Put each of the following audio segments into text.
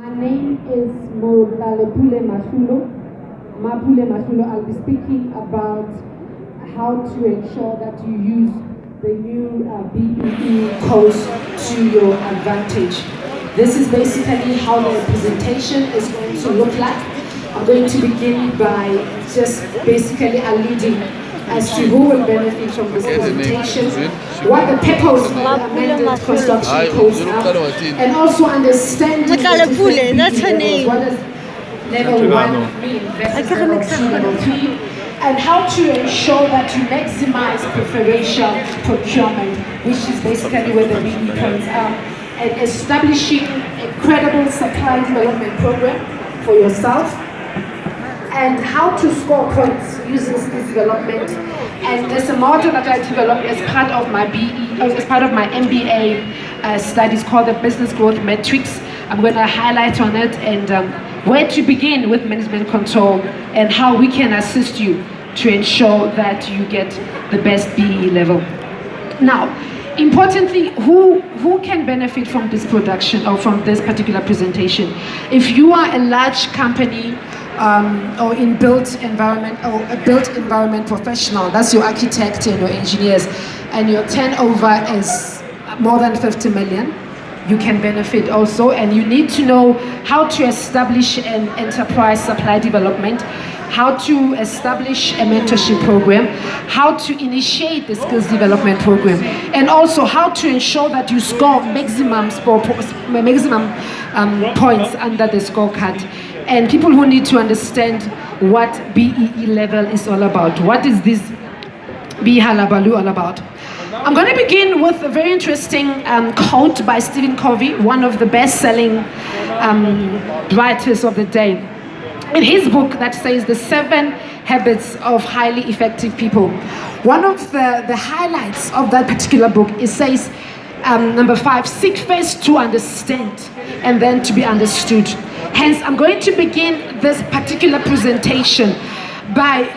My name is Mapule Masulo. I'll be speaking about how to ensure that you use the new B-BBEE course to your advantage. This is basically how the presentation is going to look like. I'm going to begin by just basically alluding as to who will benefit from this presentation, what the purpose of the amended construction codes are, and also understanding the different that's her name. what does level 1 mean versus level 2, level 3, and how to ensure that you maximize preferential procurement, which is basically where the BBEE points are, and establishing a credible supply development program for yourself, and how to score points using skills development. And there's a model that I developed as part of my MBA studies called the Business Growth Metrics. I'm going to highlight on it and where to begin with management control and how we can assist you to ensure that you get the best BEE level. Now, importantly, who can benefit from this production or from this particular presentation? If you are a large company or in built environment or a built environment professional, that's your architect and your engineers, and your turnover is more than 50 million, you can benefit also. And you need to know how to establish an enterprise supply development, how to establish a mentorship program, how to initiate the skills development program, and also how to ensure that you score maximum points under the scorecard. And people who need to understand what BEE level is all about. What is this BEE Halabaloo all about? I'm going to begin with a very interesting quote by Stephen Covey, one of the best-selling writers of the day. In his book that says The 7 Habits of Highly Effective People, one of the highlights of that particular book, it says, number 5, seek first to understand and then to be understood. Hence, I'm going to begin this particular presentation by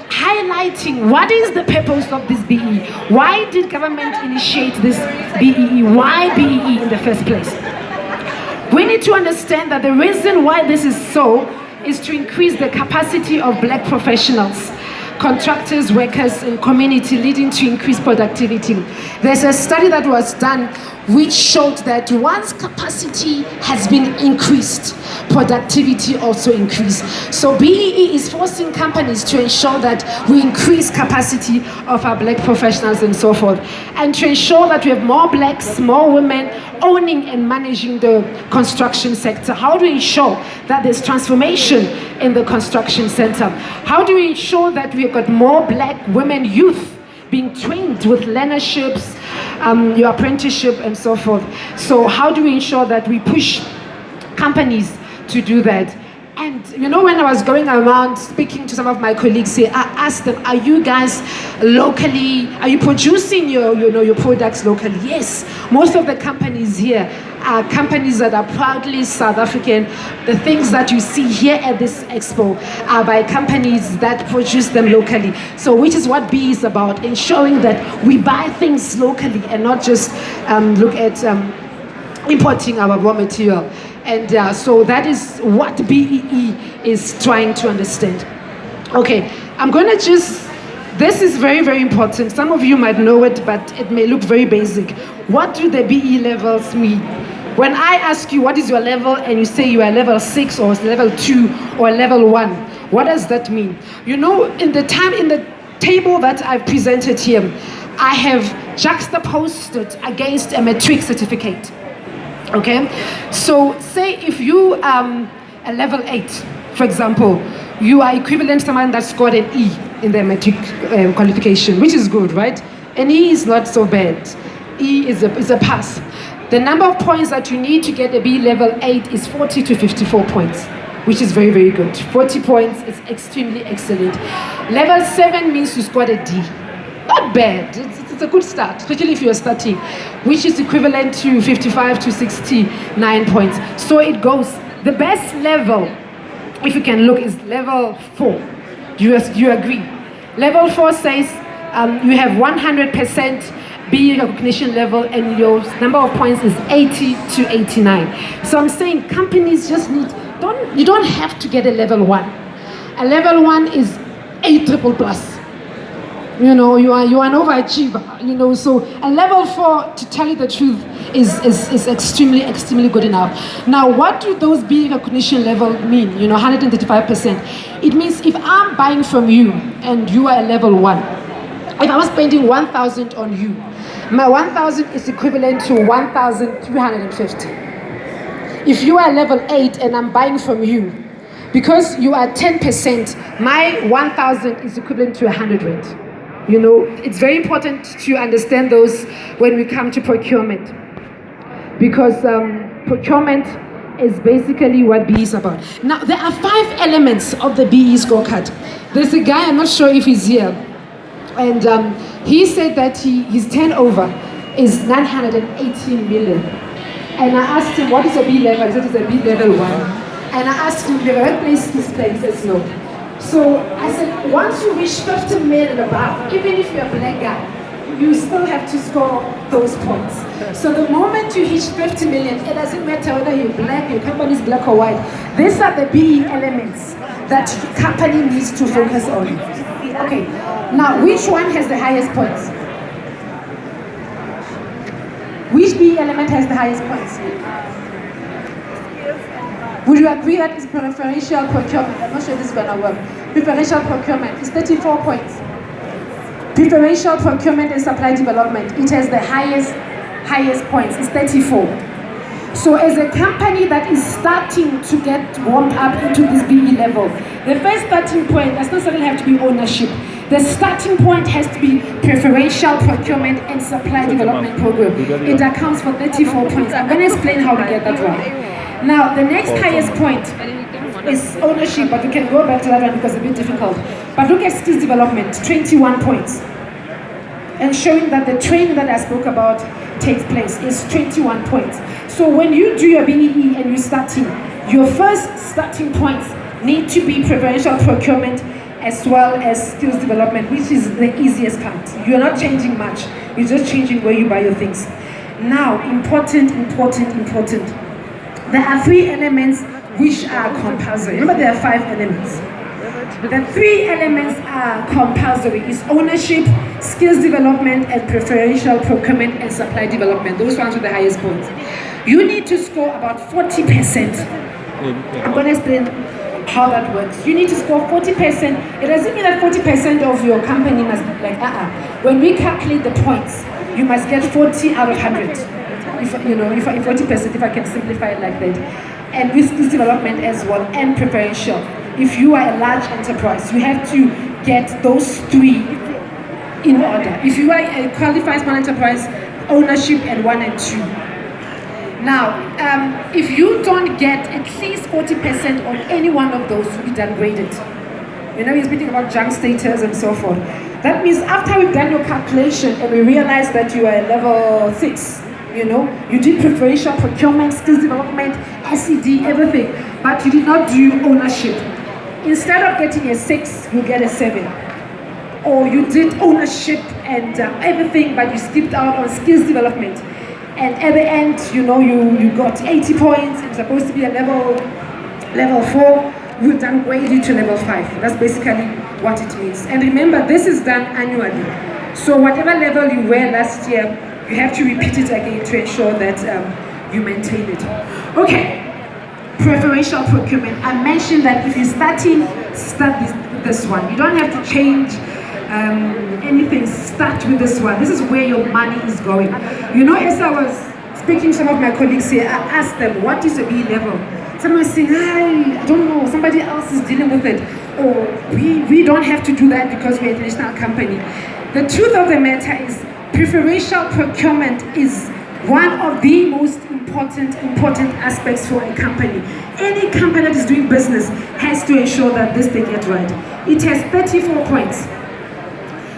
highlighting what is the purpose of this BEE. Why did government initiate this BEE? Why BEE in the first place? We need to understand that the reason why this is so is to increase the capacity of black professionals, contractors, workers, and community, leading to increased productivity. There's a study that was done which showed that once capacity has been increased, productivity also increased. So BEE is forcing companies to ensure that we increase capacity of our black professionals and so forth, and to ensure that we have more blacks, more women owning and managing the construction sector. How do we ensure that there's transformation in the construction sector? How do we ensure that we've got more black women, youth, being trained with learnerships, your apprenticeship and so forth? So how do we ensure that we push companies to do that? And you know, when I was going around speaking to some of my colleagues here, I asked them, are you guys locally, are you producing your products locally? Yes, most of the companies here are companies that are proudly South African. The things that you see here at this expo are by companies that produce them locally. So which is what BEE is about, ensuring that we buy things locally and not just look at importing our raw material. And so that is what BEE is trying to understand. Okay, I'm going to just, this is very, very important. Some of you might know it, but it may look very basic. What do the BEE levels mean? When I ask you what is your level and you say you are level 6 or level 2 or level 1, what does that mean? You know, in the table that I've presented here, I have juxtaposed it against a matric certificate. Okay, so say if you are a level 8, for example, you are equivalent to someone that scored an E in their matric qualification, which is good, right? An E is not so bad. E is a pass. The number of points that you need to get a B level 8 is 40 to 54 points, which is very, very good. 40 points is extremely excellent. Level 7 means you scored a D. Not bad. It's a good start, especially if you're starting, which is equivalent to 55 to 69 points. So it goes. The best level, if you can look, is level 4. You agree? Level 4 says you have 100% BEE recognition level, and your number of points is 80 to 89. So I'm saying companies just you don't have to get a level 1. A level 1 is A triple plus. You know, you are an overachiever, you know, so a level 4, to tell you the truth, is extremely good enough. Now, what do those BEE recognition level mean? You know, 135%. It means if I'm buying from you and you are a level 1, if I was spending 1,000 on you, my 1,000 is equivalent to 1,350. If you are level 8 and I'm buying from you, because you are 10%, my 1,000 is equivalent to 100. You know, it's very important to understand those when we come to procurement, because procurement is basically what BEE is about. Now, there are 5 elements of the BEE scorecard. There's a guy, I'm not sure if he's here, and he said that his turnover is 918 million. And I asked him, what is a B level? He said it's a B level 1. And I asked him, the right place this place? He says no. So I said, once you reach 50 million and above, even if you're a black guy, you still have to score those points. So the moment you hit 50 million, it doesn't matter whether you're black, your company is black or white. These are the BEE elements that the company needs to focus on. Okay, now which one has the highest points? Which BEE element has the highest points? Would you agree that it's preferential procurement? I'm not sure this is going to work. Preferential procurement is 34 points. Preferential procurement and supply development, it has the highest points, it's 34. So as a company that is starting to get warmed up into this BEE level, the first starting point does not necessarily have to be ownership. The starting point has to be preferential procurement and supply development program. It accounts for 34 points. I'm going to explain how to get that right. Now, the next highest point is ownership, but we can go back to that one because it's a bit difficult. But look at skills development, 21 points. And showing that the training that I spoke about takes place is 21 points. So when you do your BEE and you're starting, your first starting points need to be preferential procurement as well as skills development, which is the easiest part. You're not changing much. You're just changing where you buy your things. Now, important. There are 3 elements which are compulsory. Remember, there are 5 elements. The 3 elements are compulsory. It's ownership, skills development, and preferential procurement and supply development. Those ones with the highest points. You need to score about 40%. I'm going to explain how that works. You need to score 40%. It doesn't mean that 40% of your company must be like, When we calculate the points, you must get 40 out of 100. If 40%, if I can simplify it like that. And with skills development as well, and preferential. If you are a large enterprise, you have to get those 3 in order. If you are a qualified small enterprise, ownership and 1 and 2. Now, if you don't get at least 40% on any one of those, you'll be downgraded. You know, we're speaking about junk status and so forth. That means after we've done your calculation and we realize that you are at level 6, you know, you did preferential procurement, skills development, SED, everything, but you did not do ownership. Instead of getting a 6, you get a 7. Or you did ownership and everything, but you skipped out on skills development. And at the end, you know, you got 80 points. It's supposed to be a level 4. We downgrade you to level 5. That's basically what it means. And remember, this is done annually. So whatever level you were last year, you have to repeat it again to ensure that you maintain it. Okay, preferential procurement. I mentioned that if you're starting, start with this one. You don't have to change anything, start with this one. This is where your money is going. You know, as I was speaking to some of my colleagues here, I asked them, what is a B level? Someone is saying, I don't know, somebody else is dealing with it. Or we don't have to do that because we're an international company. The truth of the matter is, preferential procurement is one of the most important aspects for a company. Any company that is doing business has to ensure that this they get right. It has 34 points.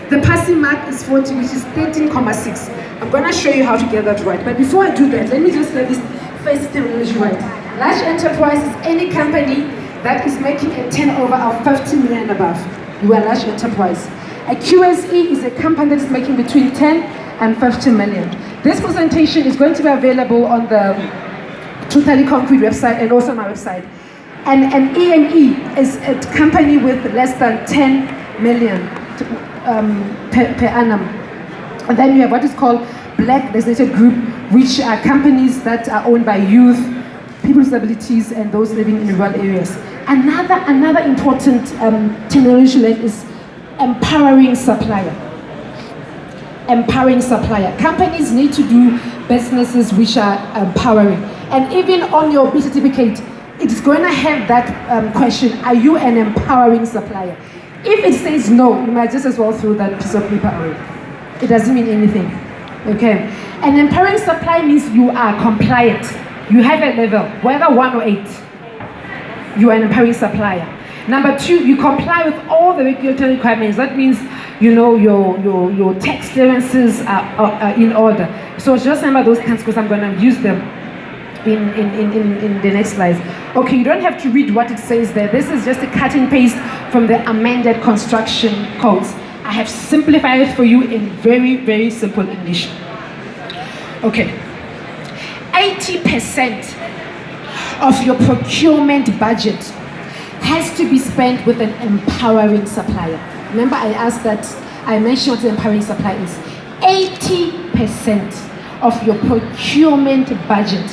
The passing mark is 40, which is 13.6. I'm going to show you how to get that right. But before I do that, let me just get this first terminology right. Large enterprise is any company that is making a turnover of 50 million and above. You are a large enterprise. A QSE is a company that is making between 10 150 million. This presentation is going to be available on the Totally Concrete website and also on my website. And EME is a company with less than 10 million per annum. And then you have what is called Black Designated Group, which are companies that are owned by youth, people with disabilities, and those living in rural areas. Another important terminology is empowering supplier. Empowering supplier. Companies need to do businesses which are empowering. And even on your B certificate, it's going to have that question, are you an empowering supplier? If it says no, you might just as well throw that piece of paper away. It doesn't mean anything, okay? An empowering supplier means you are compliant. You have a level, whether 1 or 8. You are an empowering supplier. Number 2, you comply with all the regulatory requirements. That means, you know, your tax clearances are in order. So just remember those things because I'm going to use them in the next slides. Okay, you don't have to read what it says there. This is just a cut and paste from the amended construction codes. I have simplified it for you in very, very simple English. Okay, 80% of your procurement budget has to be spent with an empowering supplier. Remember I mentioned what an empowering supplier is. 80% of your procurement budget,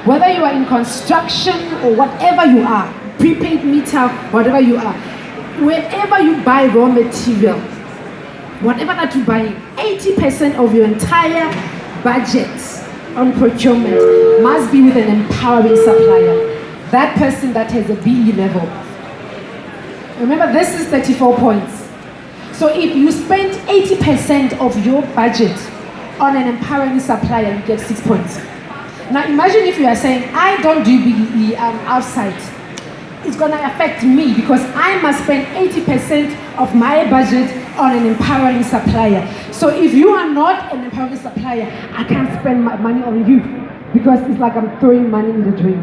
whether you are in construction or whatever you are, prepaid meter, whatever you are, wherever you buy raw material, whatever that you buy, 80% of your entire budget on procurement must be with an empowering supplier. That person that has a BE level. Remember, this is 34 points. So if you spend 80% of your budget on an empowering supplier, you get 6 points. Now imagine if you are saying, I don't do BBEE, I'm outside. It's going to affect me because I must spend 80% of my budget on an empowering supplier. So if you are not an empowering supplier, I can't spend my money on you because it's like I'm throwing money in the drain.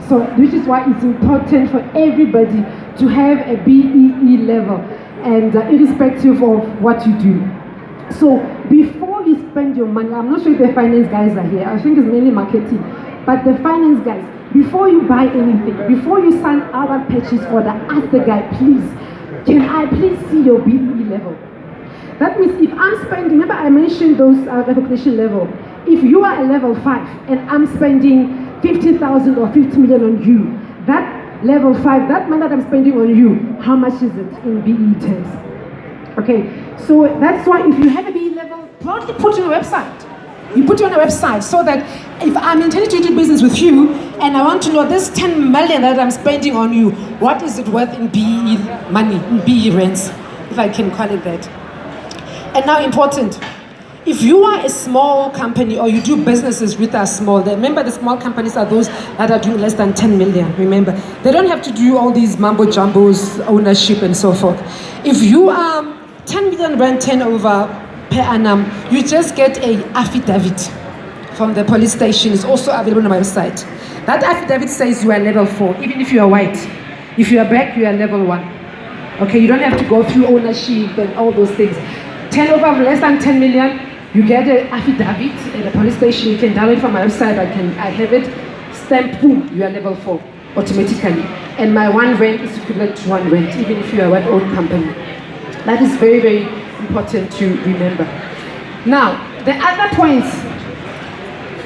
So this is why it's important for everybody to have a BBEE level and irrespective of what you do. So before you spend your money, I'm not sure if the finance guys are here, I think it's mainly marketing, but the finance guys, before you buy anything, before you sign our purchase order, ask the guy, please, can I please see your BBEE level? That means if I'm spending, remember I mentioned those recognition level. If you are a level 5 and I'm spending 50,000 or 50 million on you, that level 5, that money that I'm spending on you, how much is it in BE terms? Okay, so that's why if you have a BE level, proudly put it on your website. You put it on a website so that if I'm intending to do business with you and I want to know this 10 million that I'm spending on you, what is it worth in BE money, in BE rents, if I can call it that. And now important, if you are a small company or you do businesses with us small, remember the small companies are those that are doing less than 10 million, remember. They don't have to do all these mambo jumbos, ownership and so forth. If you are 10 million rent turnover per annum, you just get a affidavit from the police station. It's also available on my website. That affidavit says you are level 4, even if you are white. If you are black, you are level 1. Okay, you don't have to go through ownership and all those things. Turnover of less than 10 million, you get an affidavit at the police station. You can download it from my website. I have it. Stamp, boom, you are level 4 automatically. And my 1 rent is equivalent to 1 rent, even if you are a own company. That is very, very important to remember. Now, the other points,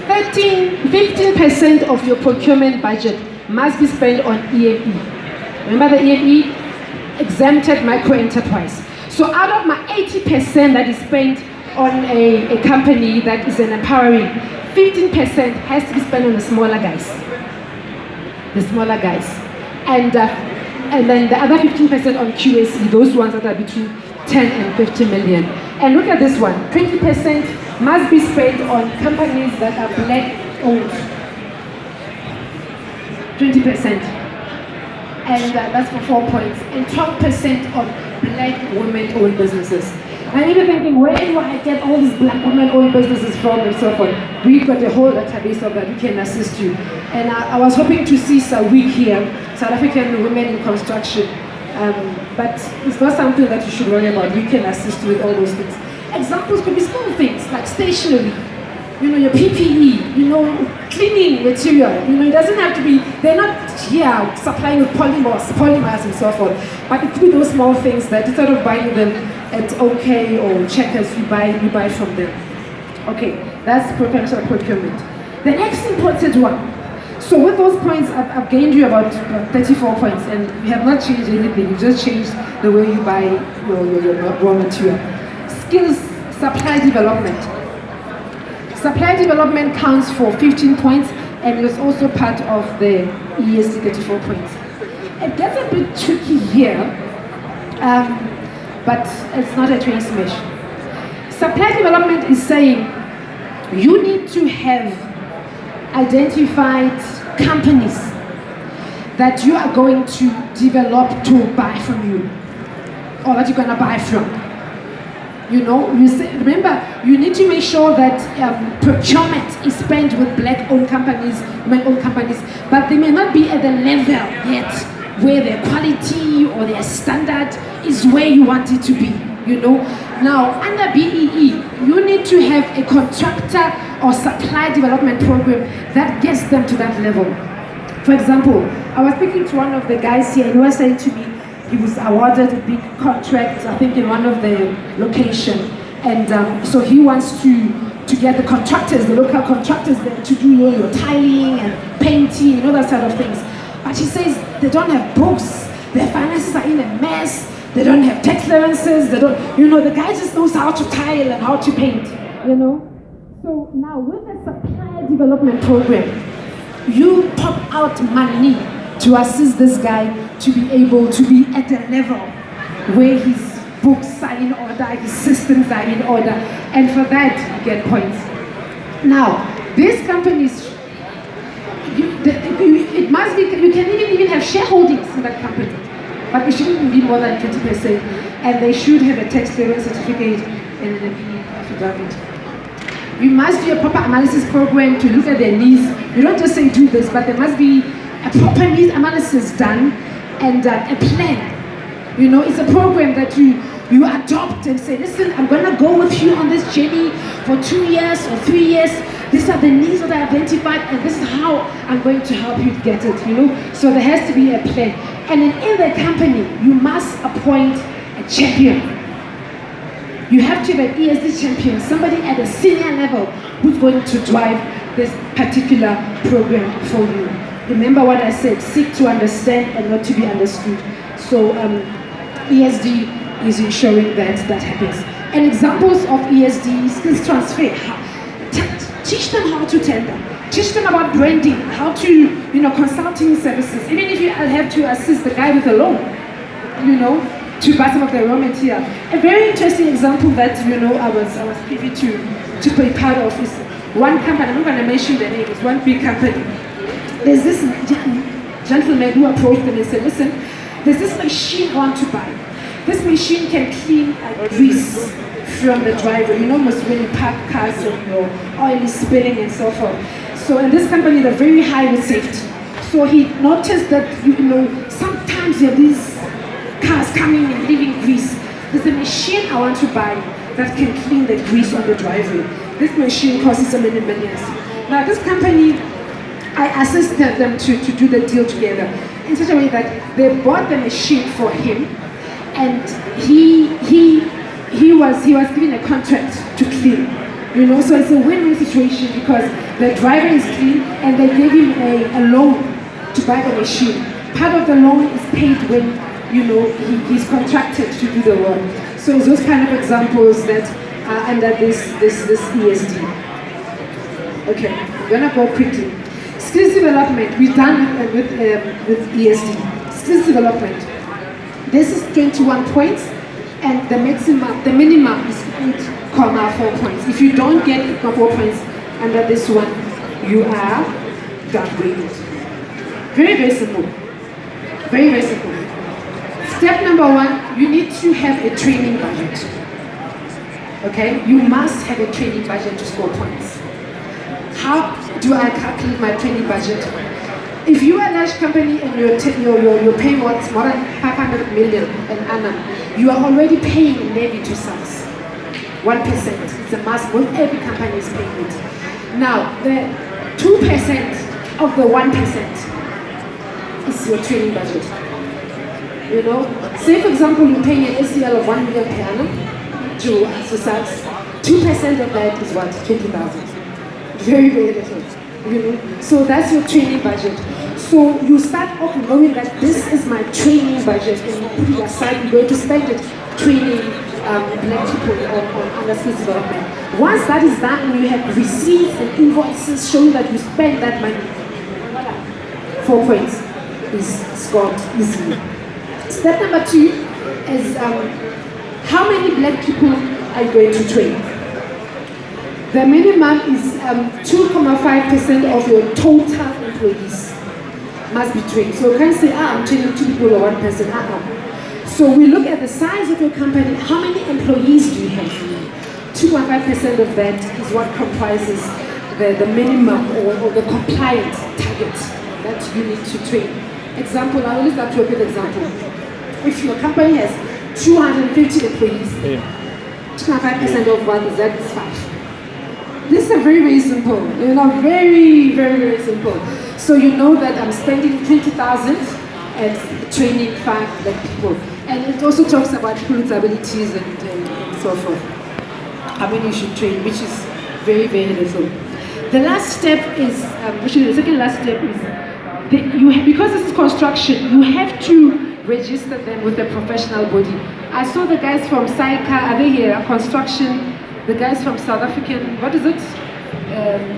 15% of your procurement budget must be spent on EME. Remember the EME? Exempted micro enterprise. So out of my 80% that is spent on a company that is an empowering, 15% has to be spent on the smaller guys. The smaller guys. And then the other 15% on QSE, those ones that are between 10 and 50 million. And look at this one, 20% must be spent on companies that are black owned. 20%. And that's for 4 points. And 12% on black women owned businesses. I'm even thinking, where do I get all these black women owned businesses from and so forth? We've got a whole database of that we can assist you. And I was hoping to see Sawik here, South African women in construction. But it's not something that you should worry about. We can assist you with all those things. Examples could be small things like stationery, your PPE, cleaning material. It doesn't have to be, they're not here supplying with polymers and so forth. But it could be those small things that instead of buying them at OK or Checkers, you buy from them. Okay, that's preferential procurement. The next important one. So with those points, I've gained you about 34 points, and we have not changed anything. You just changed the way you buy your raw material. Skills, supply development. Supply development counts for 15 points, and it is also part of the ESD 34 points. It gets a bit tricky here, but it's not a train smash. Supply development is saying you need to have identified companies that you are going to develop to buy from you, or that you're going to buy from. Remember, you need to make sure that procurement is spent with black-owned companies, women-owned companies, but they may not be at the level yet where their quality or their standard is where you want it to be. Now, under BEE, you need to have a contractor or supply development program that gets them to that level. For example, I was speaking to one of the guys here, and he was saying to me, he was awarded a big contract, I think in one of the locations, and so he wants to get the contractors, the local contractors there to do your tiling and painting, that sort of things. But he says they don't have books, their finances are in a mess, they don't have tax clearances, they don't, the guy just knows how to tile and how to paint, So now with the supply development program, you pop out money to assist this guy to be able to be at a level where his books are in order, his systems are in order, and for that you get points. Now, these companies, it must be, you can even have shareholdings in that company, but it shouldn't be more than 20%, and they should have a tax clearance certificate and an affidavit. You must do a proper analysis program to look at their needs. You don't just say do this, but there must be a proper needs analysis done and a plan. It's a program that you adopt and say, listen, I'm going to go with you on this journey for 2 years or 3 years. These are the needs that I identified, and this is how I'm going to help you get it. So there has to be a plan. And then in the company, you must appoint a champion. You have to have an ESD champion, somebody at a senior level who's going to drive this particular program for you. Remember what I said, seek to understand and not to be understood. So ESD is ensuring that happens. And examples of ESD skills transfer. Teach them how to tender. Teach them about branding, how to, consulting services. Even if you have to assist the guy with a loan, to buy some of the raw material. A very interesting example that I was privy to be part of is one company. I'm not going to mention the name. It's one big company. There's this gentleman who approached them and said, "Listen, there's this machine I want to buy. This machine can clean grease from the driver. Most when you park cars and your oil is spilling and so forth. So in this company, they're very high with safety. So he noticed that sometimes you have these cars coming and leaving grease. There's a machine I want to buy that can clean the grease on the driveway. This machine costs so many millions. Now this company, I assisted them to do the deal together in such a way that they bought the machine for him, and he was given a contract to clean. So it's a win-win situation because the driver is clean and they gave him a loan to buy the machine. Part of the loan is paid when he's contracted to do the work. So it's those kind of examples that are under this ESD. Okay, I'm gonna go quickly. Skills development, we've done with ESD. Skills development. This is 21 points, and the minimum is 8,4 points. If you don't get 8,4 points under this one, you are downgraded. Very, very simple. Very, very simple. Step number one, you need to have a training budget. Okay, you must have a training budget to score points. How do I calculate my training budget? If you are a large company and you're paying more than 500 million an annum, you are already paying levy to SARS. 1%. It's a must. Not every company is paying it. Now, the 2% of the 1% is your training budget. You know, say for example you pay an SCL of 1 million per annum to exercise. 2% of that is what? 20,000. Very, very little. You know, so that's your training budget. So you start off knowing that this is my training budget, and you put it aside. You're going to spend it training black people on skills development. Once that is done, and you have receipts and invoices showing that you spend that money, 4 points is scored easily. Step number 2 is how many black people are you going to train? The minimum is 2.5% of your total employees must be trained. So you can't say, I'm training 2 people or 1 person. So we look at the size of your company. How many employees do you have? 2.5% of that is what comprises the minimum or the compliant target that you need to train. Example, I always like to work with example. If your company has 250 employees, 2.5% of what is that? Is 5. This is very, very simple. You know, very, very, very simple. So you know that I'm spending 20,000 at training 5 black people. And it also talks about people with abilities and so forth. How many you should train, which is very, very little. The last step is, actually the second last step is, because this is construction, you have to register them with a professional body. I saw the guys from SAICA, are they here? Construction, the guys from South African, what is it?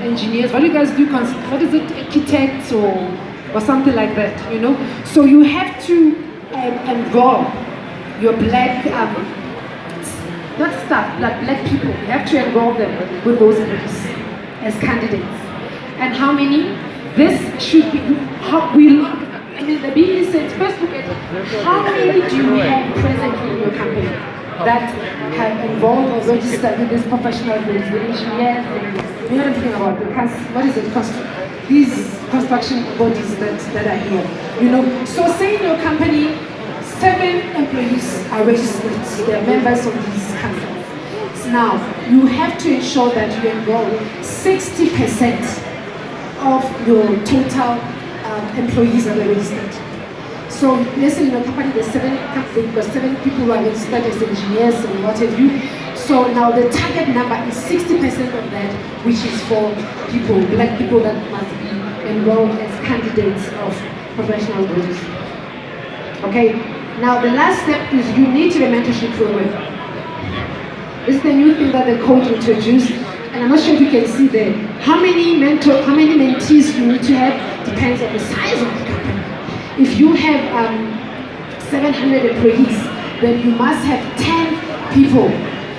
Engineers, what do you guys do? What is it? Architects or something like that, you know? So you have to involve your black, not staff, like black people. You have to involve them with those groups as candidates. And how many? This should be, how we look, I mean the BBBEE says, first look at how many do you have presently in your company that have involved or registered with this professional groups, the engineers, you know anything about the what is it, these construction bodies that are here, you know. So say in your company, 7 employees are registered, they are members of these companies. So now, you have to ensure that you enroll 60% of your total employees are registered. So let's say in your company there's 7 people who are registered as engineers and what have you. So now the target number is 60% of that, which is for people, black people that must be enrolled as candidates of professional bodies. Okay, now the last step is you need to have a mentorship program. This is the new thing that the code introduced, and I'm not sure if you can see there. How many mentees you need to have depends on the size of the company. If you have 700 employees, then you must have 10 people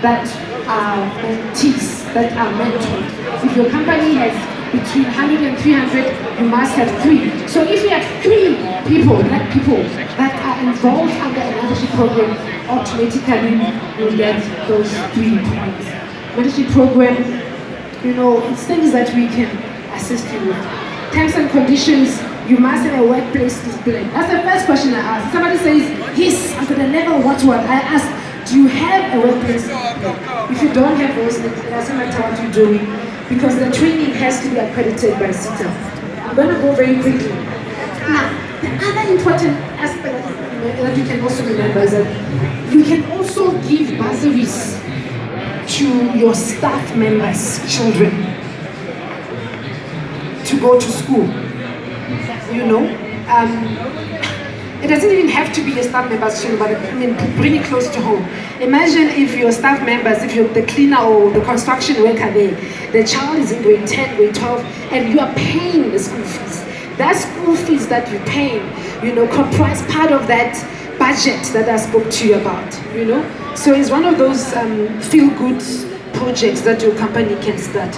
that are mentees, that are mentored. If your company has between 100 and 300, you must have 3. So if you have 3 people, black people, that are involved under a mentorship program, automatically you'll get those 3 points. Mentorship program, you know, it's things that we can assist you with. Terms and conditions, you must have a workplace display. That's the first question I ask. Somebody says, yes, I'm at the level what. I ask, do you have a workplace display? If you don't have those things, it doesn't matter what you're doing, because the training has to be accredited by CETA. I'm going to go very quickly. Now, the other important aspect that you can also remember is that you can also give bursaries to your staff members' children to go to school. You know, it doesn't even have to be a staff member's children, but I mean, bring it close to home. Imagine if your staff members, if you're the cleaner or the construction worker there, the child is in grade 10, grade 12, and you are paying the school fees. That school fees that you're paying, you know, comprise part of that budget that I spoke to you about, you know. So it's one of those feel-good projects that your company can start.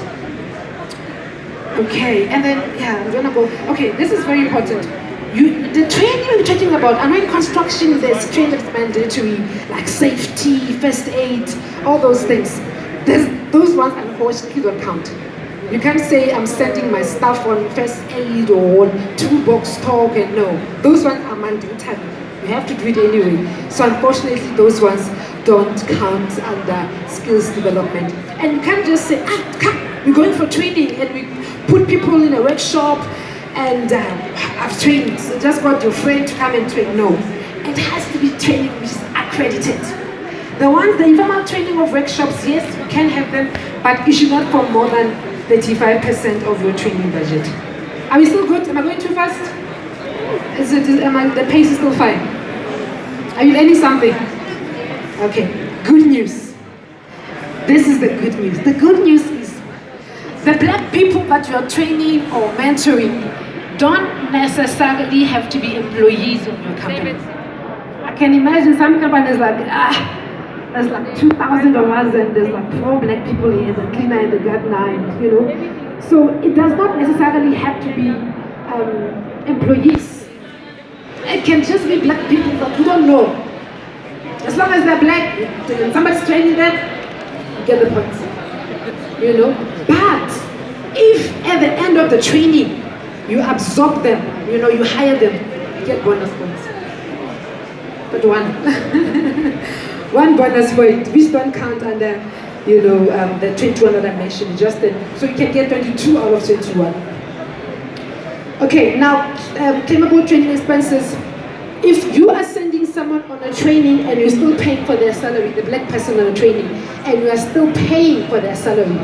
Okay, and then, yeah, I'm gonna go, okay, this is very important. The training we're talking about, I know in construction there's training that's mandatory, like safety, first aid, all those things. Those ones unfortunately don't count. You can't say I'm sending my staff on first aid or on toolbox talk, and no. Those ones are mandatory. You have to do it anyway. So unfortunately those ones don't count under skills development. And you can't just say, come, we're going for training, and we put people in a workshop, and I've trained, so just got your friend to come and train. No, it has to be training which is accredited. The ones, the informal training of workshops, yes, you can have them, but you should not form more than 35% of your training budget. Are we still good? Am I going too fast? The pace is still fine? Are you learning something? Okay, good news. This is the good news. The good news is the black people that you are training or mentoring don't necessarily have to be employees of your company. I can imagine some companies like, there's like 2,000 of us and there's like 4 black people here, the cleaner and the gardener, and, you know. So it does not necessarily have to be employees. It can just be black people that you don't know. As long as they're black, and somebody's training them, you get the point. You know? But if at the end of the training, you absorb them, you know, you hire them, you get bonus points. But one. One bonus point, which don't count under, you know, the 21 that I mentioned, just then. So you can get 22 out of 21. Okay, now, claimable training expenses. If you are sending someone on a training and you're still paying for their salary, the black person on a training, and you are still paying for their salary,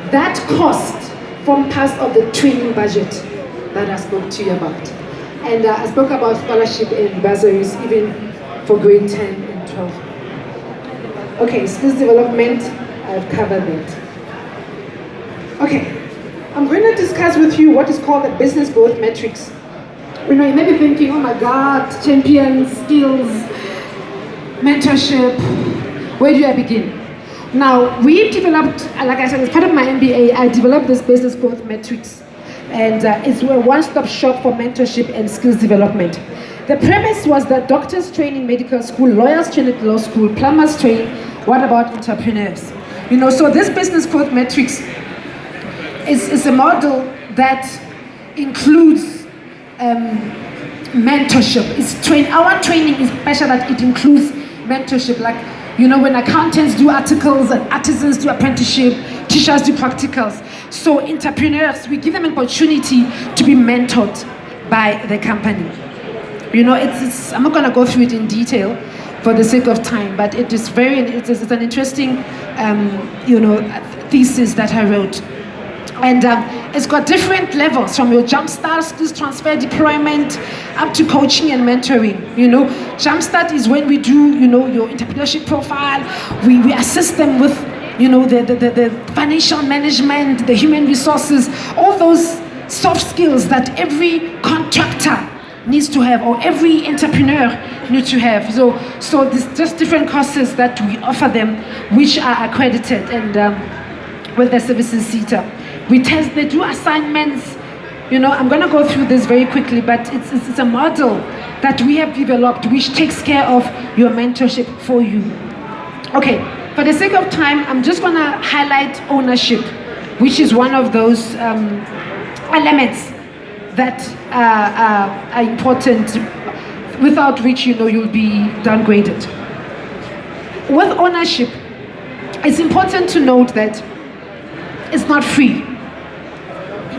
that cost forms part of the training budget that I spoke to you about. And I spoke about scholarship and bursaries, even for grade 10 and 12. Okay, skills development, I've covered that. Okay, I'm going to discuss with you what is called the business growth metrics. You know, you may be thinking, oh my God, champions, skills, mentorship, where do I begin? Now, we've developed, like I said, as part of my MBA, I developed this business growth metrics. And it's a one-stop shop for mentorship and skills development. The premise was that doctors train in medical school, lawyers train at law school, plumbers train. What about entrepreneurs? You know, so this business growth metrics is a model that includes mentorship. Our training is special that it includes mentorship. Like, you know, when accountants do articles and artisans do apprenticeship, teachers do practicals. So entrepreneurs, we give them an opportunity to be mentored by the company. You know, I'm not going to go through it in detail for the sake of time, but it is it's an interesting, you know, thesis that I wrote. And it's got different levels, from your Jumpstart, skills transfer, deployment, up to coaching and mentoring. You know, Jumpstart is when we do, you know, your entrepreneurship profile. We assist them with, you know, the financial management, the human resources, all those soft skills that every contractor needs to have, or every entrepreneur needs to have. So there's just different courses that we offer them, which are accredited and with the services CETA. They do assignments. You know, I'm going to go through this very quickly, but it's a model that we have developed which takes care of your mentorship for you. Okay, for the sake of time, I'm just going to highlight ownership, which is one of those elements that are important, without which, you know, you'll be downgraded. With ownership, it's important to note that it's not free.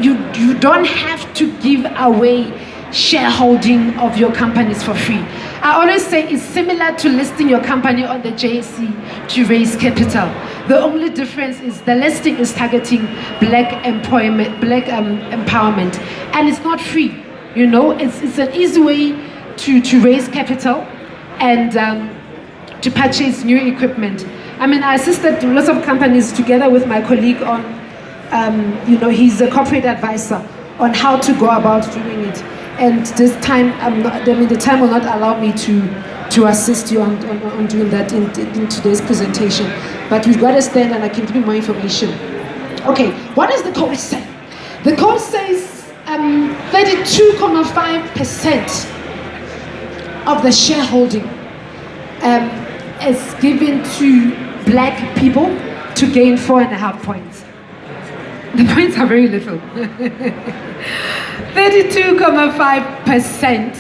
You don't have to give away shareholding of your companies for free. I always say it's similar to listing your company on the JSE to raise capital. The only difference is the listing is targeting black empowerment, and it's not free. You know, it's an easy way to raise capital and to purchase new equipment. I mean, I assisted lots of companies together with my colleague on, you know, he's a corporate advisor on how to go about doing it. And this time, the time will not allow me to assist you on doing that in today's presentation. But we've got a stand and I can give you more information. Okay, what does the code say? The code says 32.5% of the shareholding is given to black people to gain 4.5 points. The points are very little. 32.5%,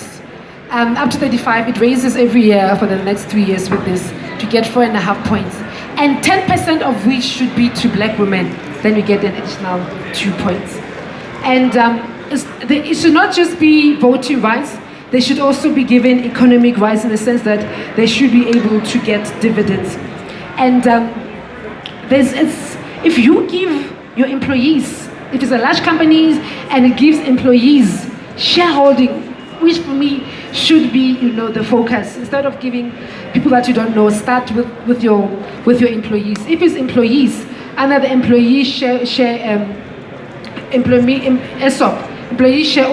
up to 35. It raises every year for the next 3 years with this to get 4.5 points. And 10% of which should be to black women. Then you get an additional 2 points. And it should not just be voting rights, they should also be given economic rights in the sense that they should be able to get dividends. And if you give your employees, if it's a large company and it gives employees shareholding, which for me should be, the focus. Instead of giving people that you don't know, start with your employees. If it's employees, under the employee ESOP, employee share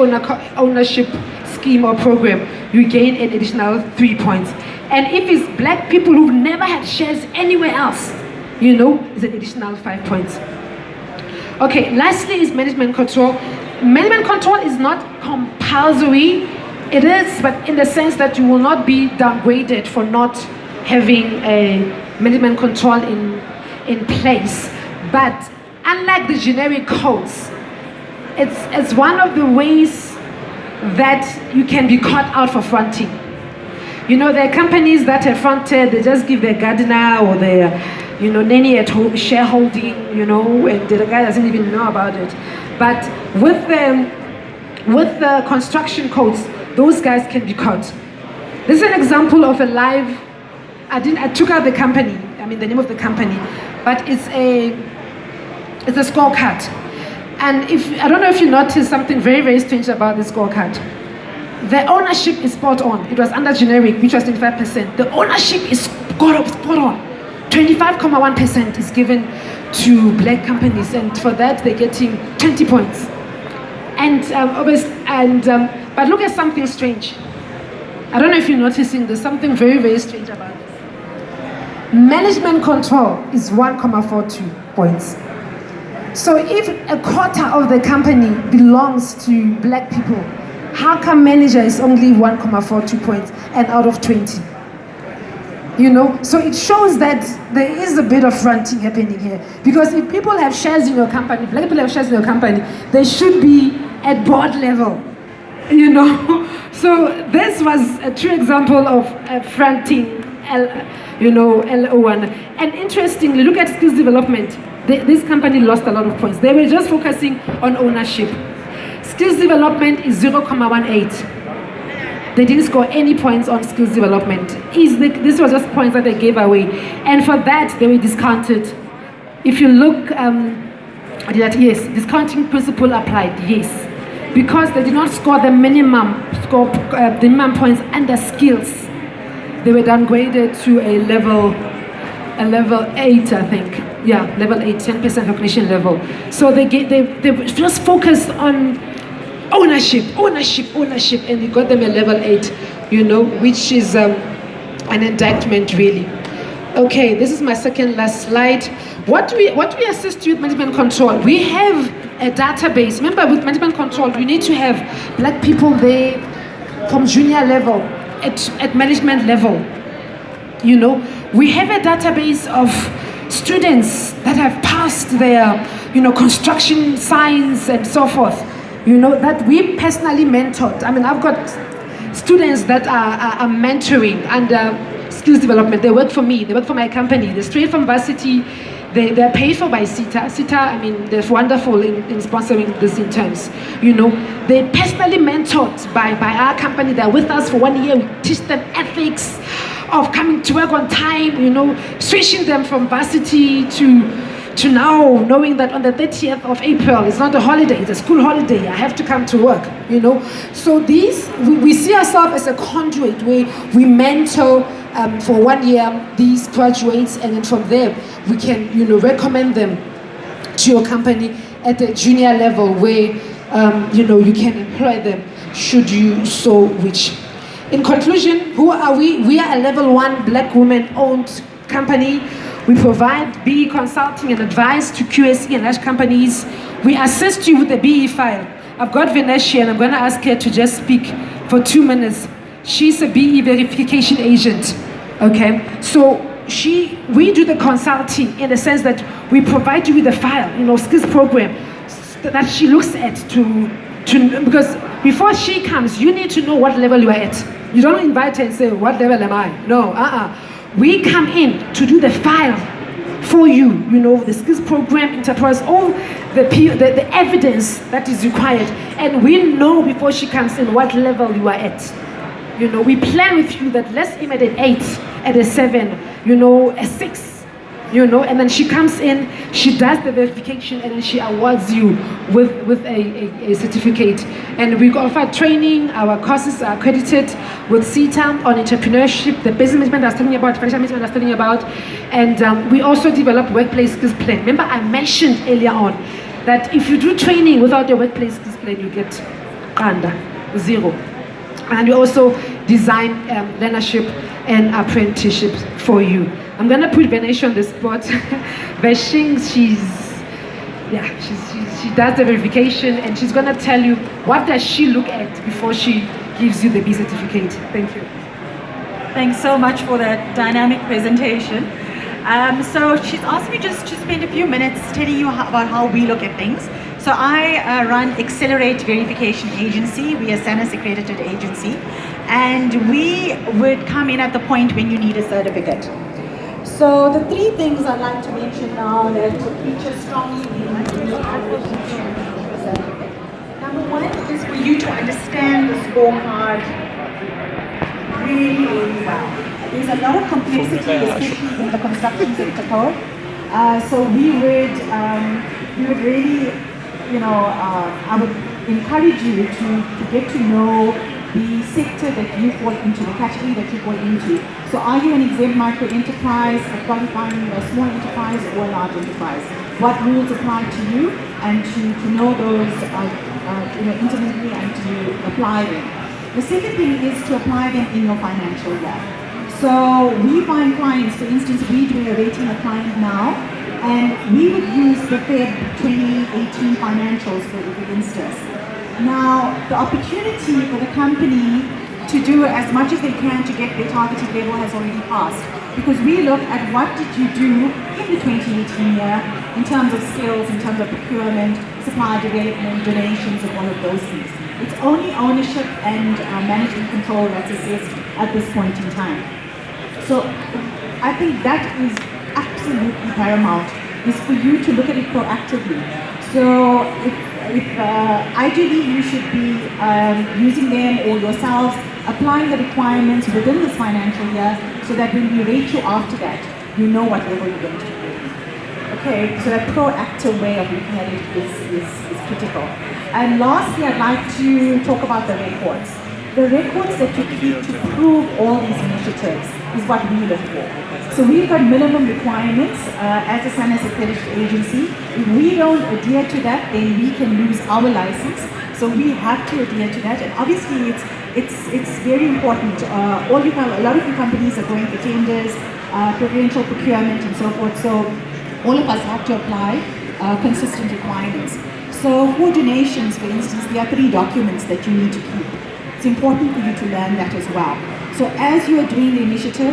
ownership scheme or program, you gain an additional 3 points. And if it's black people who've never had shares anywhere else, it's an additional 5 points. Okay, lastly is management control. Management control is not compulsory. It is, but in the sense that you will not be downgraded for not having a management control in place. But unlike the generic codes, it's one of the ways that you can be caught out for fronting. There are companies that have fronted, they just give their gardener or their nanny at home shareholding, and the guy doesn't even know about it. But with the construction codes, those guys can be caught. This is an example of a live, I took out the company, the name of the company, but it's a scorecard. And I don't know if you noticed something very, very strange about the scorecard. The ownership is spot on. It was under generic, which was 25%. The ownership is spot on. 25.1% is given to black companies, and for that they're getting 20 points. But look at something strange. I don't know if you're noticing, there's something very, very strange about this. Management control is 1.42 points. So if a quarter of the company belongs to black people, how come manager is only 1.42 points and out of 20? So it shows that there is a bit of fronting happening here. Because if people have shares in your company, black people have shares in your company, they should be at board level, So this was a true example of fronting, LO1. And interestingly, look at skills development. This company lost a lot of points. They were just focusing on ownership. Skills development is 0.18. They didn't score any points on skills development. This was just points that they gave away. And for that, they were discounted. If you look, yes, discounting principle applied, yes. Because they did not score the minimum points under skills. They were downgraded to a level 8, I think. Yeah, level 8, 10% recognition level. So they just focused on ownership, and you got them a level 8, which is an indictment, really. Okay, this is my second last slide. What we assist with management control, we have a database. Remember, with management control, we need to have black people there from junior level at management level. We have a database of students that have passed their, construction science and so forth. That we personally mentored. I've got students that are mentoring under skills development. They work for me, they work for my company. They're straight from varsity. They're paid for by CETA. CETA, they're wonderful in sponsoring these interns. They're personally mentored by our company. They're with us for 1 year. We teach them ethics of coming to work on time, switching them from varsity to now knowing that on the 30th of April, it's not a holiday, it's a school holiday, I have to come to work, So we see ourselves as a conduit where we mentor for 1 year these graduates, and then from there, we can, recommend them to your company at the junior level where, you can employ them should you so wish. In conclusion, who are we? We are a level 1 black women-owned company. We provide BE consulting and advice to QSE and large companies. We assist you with the BE file. I've got Vanessa, and I'm going to ask her to just speak for 2 minutes. She's a BE verification agent, okay? So we do the consulting in the sense that we provide you with a file, skills program that she looks at because before she comes, you need to know what level you are at. You don't invite her and say, what level am I? No, We come in to do the file for you, you know, the skills program, enterprise, all the evidence that is required. And we know before she comes in what level you are at. You know, we plan with you that let's aim at an 8, at a 7, you know, a 6, you know, and then she comes in, she does the verification, and then she awards you with a certificate. And we offer training. Our courses are accredited with CETA on entrepreneurship, the business management I was telling you about, financial management I was telling you about, and we also develop workplace skills plan. Remember I mentioned earlier on that if you do training without a workplace skills plan, you get under 0. And we also design learnership and apprenticeships for you. I'm gonna put Venetia on the spot. Veshing, she does the verification, and she's gonna tell you what does she look at before she gives you the B certificate. Thank you. Thanks so much for that dynamic presentation. So she's asked me just to spend a few minutes telling you about how we look at things. So I run Accelerate Verification Agency. We are a SANAS accredited agency, and we would come in at the point when you need a certificate. So the 3 things I'd like to mention now that feature strongly in your application to a certificate. Number 1 is for you to understand the scorecard really, really well. There's a lot of complexity, especially in the construction sector code. So we would really, you know, I would encourage you to get to know the sector that you fall into, the category that you fall into. So are you an exempt micro enterprise, a qualifying a small enterprise, or a large enterprise? What rules apply to you, and to know those you know, intimately and to apply them. The second thing is to apply them in your financial year. So we find clients, for instance, we do a rating a client now, and we would use the Feb 2018 financials for instance. Now, the opportunity for the company to do as much as they can to get their targeted level has already passed, because we look at what did you do in the 2018 year in terms of skills, in terms of procurement, supply development, donations, and all of those things. It's only ownership and management control that's assessed at this point in time. So I think that is absolutely paramount, is for you to look at it proactively. So ideally you should be using them or yourselves, applying the requirements within this financial year, so that when we rate you after that, you know what level you're going to be. Okay, so that proactive way of looking at it is critical. And lastly, I'd like to talk about the records. The records that you keep to prove all these initiatives is what we look for. So we've got minimum requirements as a SANAS accredited agency. If we don't adhere to that, then we can lose our license. So we have to adhere to that, and obviously it's very important. A lot of you companies are going for tenders, preferential procurement, and so forth. So all of us have to apply consistent requirements. So for donations, for instance, there are 3 documents that you need to keep. It's important for you to learn that as well. So as you are doing the initiative,